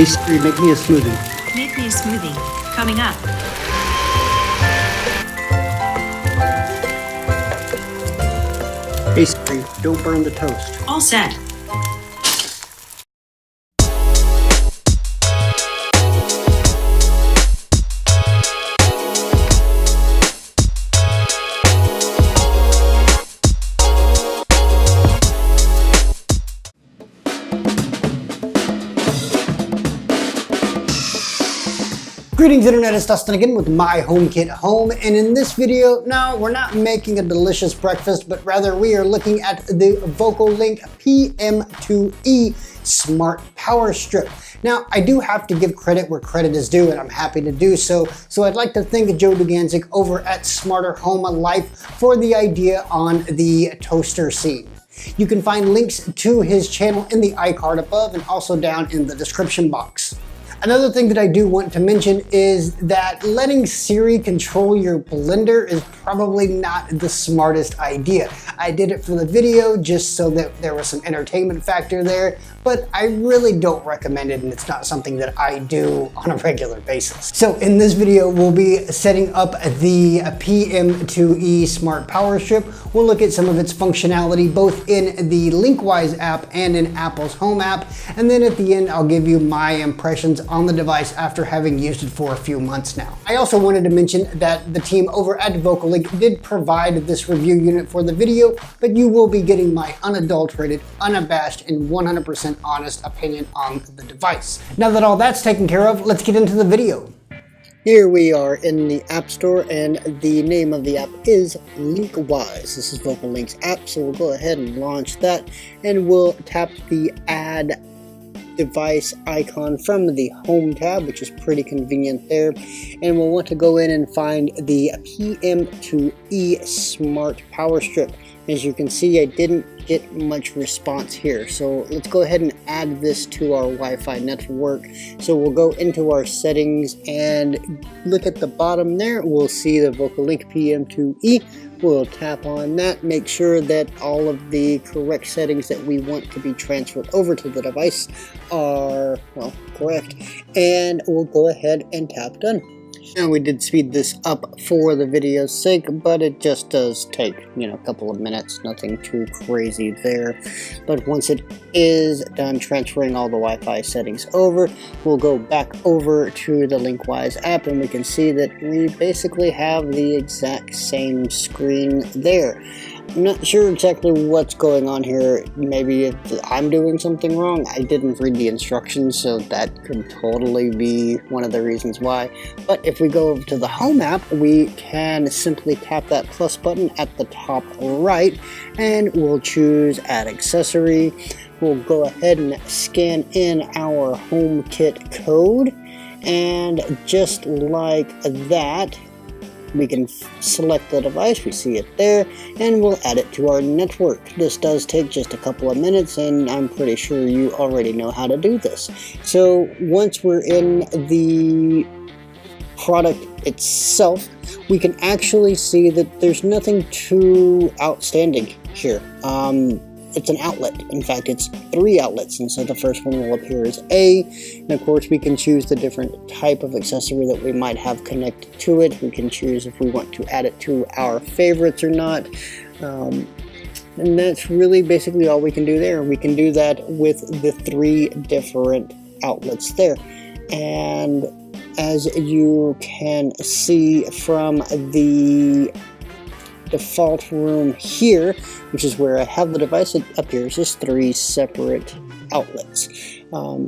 Hey Siri, make me a smoothie. Make me a smoothie. Coming up. Hey Siri, don't burn the toast. All set. Greetings Internet, it's Dustin again with my HomeKit Home, and in this video, no, we're not making a delicious breakfast, but rather we are looking at the VOCOlinc PM2E Smart Power Strip. Now, I do have to give credit where credit is due, and I'm happy to do so. So I'd like to thank Joe Duganzik over at Smarter Home Life for the idea on the toaster scene. You can find links to his channel in the iCard above and also down in the description box. Another thing that I do want to mention is that letting Siri control your blender is probably not the smartest idea. I did it for the video just so that there was some entertainment factor there, but I really don't recommend it, and it's not something that I do on a regular basis. So in this video, we'll be setting up the PM2E Smart Power Strip. We'll look at some of its functionality both in the LinkWise app and in Apple's Home app, and then at the end I'll give you my impressions on the device after having used it for a few months now. I also wanted to mention that the team over at VOCOlinc did provide this review unit for the video, but you will be getting my unadulterated, unabashed, and 100% honest opinion on the device. Now that all that's taken care of, let's get into the video. Here we are in the App Store, and the name of the app is LinkWise. This is VOCOlinc's app, so we'll go ahead and launch that, and we'll tap the Add Device icon from the Home tab, which is pretty convenient there, and we'll want to go in and find the PM2E Smart Power Strip. As you can see, I didn't get much response here, so let's go ahead and add this to our Wi-Fi network. So we'll go into our settings and look at the bottom there. We'll see the VOCOlinc PM2E. We'll tap on that, make sure that all of the correct settings that we want to be transferred over to the device are, well, correct, and we'll go ahead and tap done. Now, we did speed this up for the video's sake, but it just does take, a couple of minutes, nothing too crazy there. But once it is done transferring all the Wi-Fi settings over, we'll go back over to the LinkWise app, and we can see that we basically have the exact same screen there. I'm not sure exactly what's going on here. Maybe I'm doing something wrong. I didn't read the instructions, so that could totally be one of the reasons why. But if we go over to the Home app, we can simply tap that plus button at the top right, and we'll choose Add Accessory. We'll go ahead and scan in our HomeKit code, and just like that, we can select the device, we see it there, and we'll add it to our network. This does take just a couple of minutes, and I'm pretty sure you already know how to do this. So once we're in the product itself, we can actually see that there's nothing too outstanding here. It's an outlet. In fact, it's 3 outlets, and so the first one will appear as A, and of course we can choose the different type of accessory that we might have connected to it. We can choose if we want to add it to our favorites or not, and that's really basically all we can do there. We can do that with the 3 different outlets there, and as you can see from the default room here, which is where I have the device, it appears as 3 separate outlets.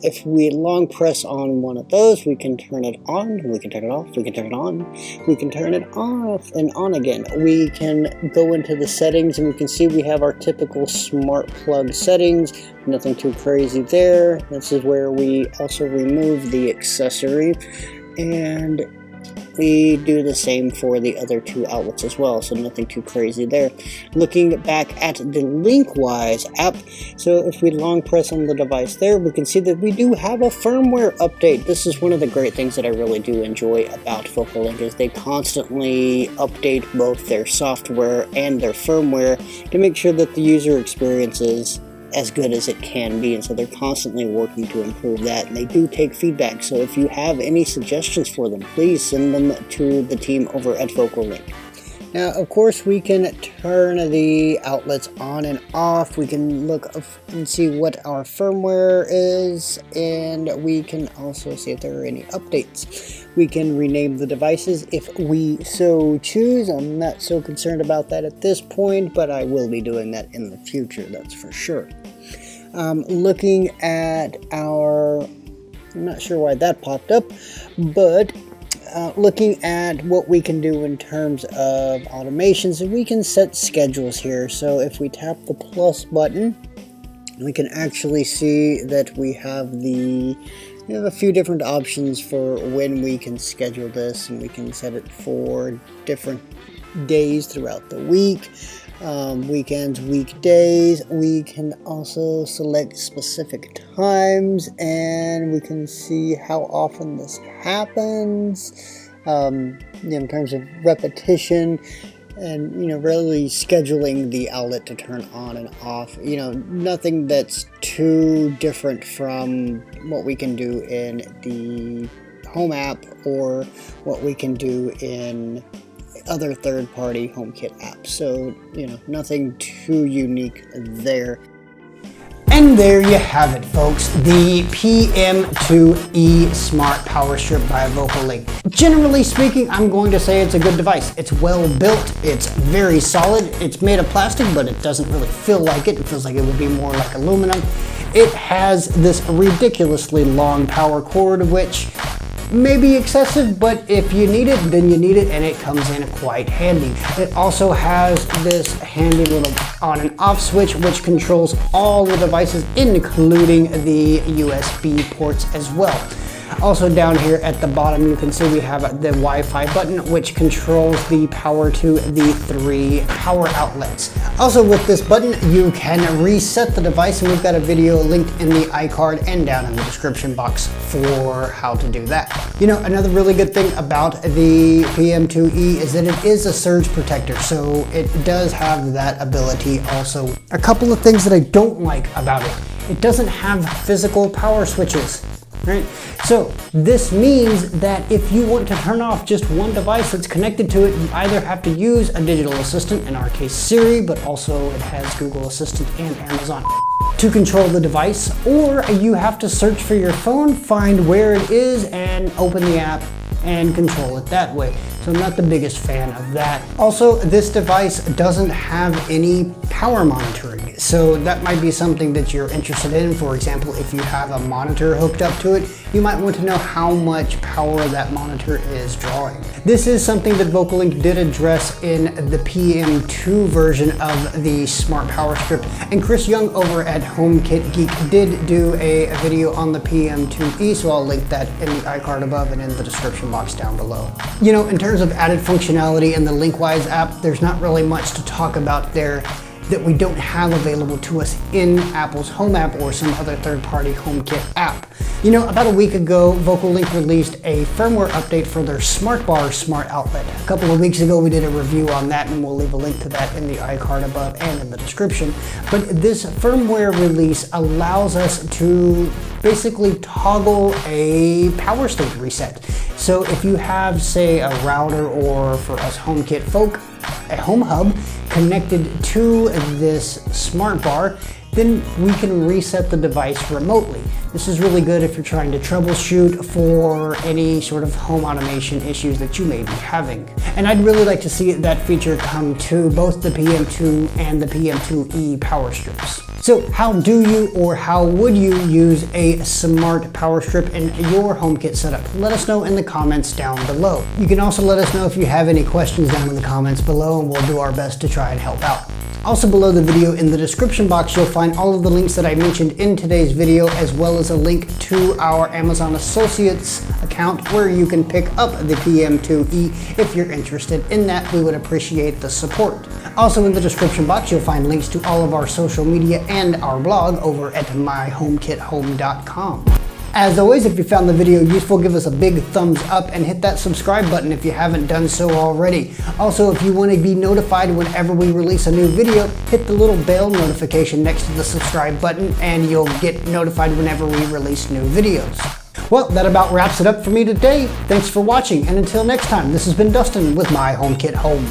If we long press on one of those, we can turn it on, we can turn it off, we can turn it on, we can turn it off and on again. We can go into the settings, and we can see we have our typical smart plug settings, nothing too crazy there. This is where we also remove the accessory, and we do the same for the other 2 outlets as well, so nothing too crazy there. Looking back at the LinkWise app, so if we long press on the device there, we can see that we do have a firmware update. This is one of the great things that I really do enjoy about VOCOlinc, is they constantly update both their software and their firmware to make sure that the user experience is as good as it can be, and so they're constantly working to improve that, and they do take feedback. So if you have any suggestions for them, please send them to the team over at VOCOlinc. Now, of course, we can turn the outlets on and off. We can look and see what our firmware is, and we can also see if there are any updates. We can rename the devices if we so choose. I'm not so concerned about that at this point, but I will be doing that in the future, that's for sure. Looking at our, I'm not sure why that popped up, but looking at what we can do in terms of automations, we can set schedules here. So if we tap the plus button, we can actually see that we have a few different options for when we can schedule this, and we can set it for different days throughout the week. Weekends, weekdays. We can also select specific times, and we can see how often this happens, in terms of repetition, and really scheduling the outlet to turn on and off. Nothing that's too different from what we can do in the Home app or what we can do in other third-party HomeKit apps. So, nothing too unique there. And there you have it, folks, the PM2E Smart Power Strip by VOCOlinc. Generally speaking, I'm going to say it's a good device. It's well built, it's very solid, it's made of plastic, but it doesn't really feel like it. It feels like it would be more like aluminum. It has this ridiculously long power cord, which may be excessive, but if you need it, then you need it, and it comes in quite handy. It also has this handy little on and off switch, which controls all the devices, including the USB ports as well. Also down here at the bottom, you can see we have the Wi-Fi button, which controls the power to the 3 power outlets. Also with this button, you can reset the device, and we've got a video linked in the iCard and down in the description box for how to do that. Another really good thing about the PM2E is that it is a surge protector, so it does have that ability also. A couple of things that I don't like about it. It doesn't have physical power switches. Right? So this means that if you want to turn off just one device that's connected to it, you either have to use a digital assistant, in our case Siri, but also it has Google Assistant and Amazon, to control the device, or you have to search for your phone, find where it is, and open the app and control it that way. So I'm not the biggest fan of that. Also, this device doesn't have any power monitoring, so that might be something that you're interested in. For example, if you have a monitor hooked up to it, you might want to know how much power that monitor is drawing. This is something that VOCOlinc did address in the PM2 version of the Smart Power Strip, and Chris Young over at HomeKit Geek did do a video on the PM2E, so I'll link that in the iCard above and in the description box down below. In terms of added functionality in the LinkWise app, there's not really much to talk about there that we don't have available to us in Apple's Home app or some other third-party HomeKit app. About a week ago, VOCOlinc released a firmware update for their SmartBar smart outlet. A couple of weeks ago, we did a review on that, and we'll leave a link to that in the iCard above and in the description. But this firmware release allows us to basically toggle a power state reset. So if you have, say, a router, or for us HomeKit folk, a home hub connected to this smart bar, then we can reset the device remotely. This is really good if you're trying to troubleshoot for any sort of home automation issues that you may be having. And I'd really like to see that feature come to both the PM2 and the PM2E power strips. So how do you, or how would you use a smart power strip in your HomeKit setup? Let us know in the comments down below. You can also let us know if you have any questions down in the comments below, and we'll do our best to try and help out. Also below the video in the description box, you'll find all of the links that I mentioned in today's video, as well as a link to our Amazon Associates account where you can pick up the PM2E if you're interested in that. We would appreciate the support. Also in the description box, you'll find links to all of our social media and our blog over at myhomekithome.com. As always, if you found the video useful, give us a big thumbs up and hit that subscribe button if you haven't done so already. Also, if you want to be notified whenever we release a new video, hit the little bell notification next to the subscribe button and you'll get notified whenever we release new videos. Well, that about wraps it up for me today. Thanks for watching, and until next time, this has been Dustin with My HomeKit Home.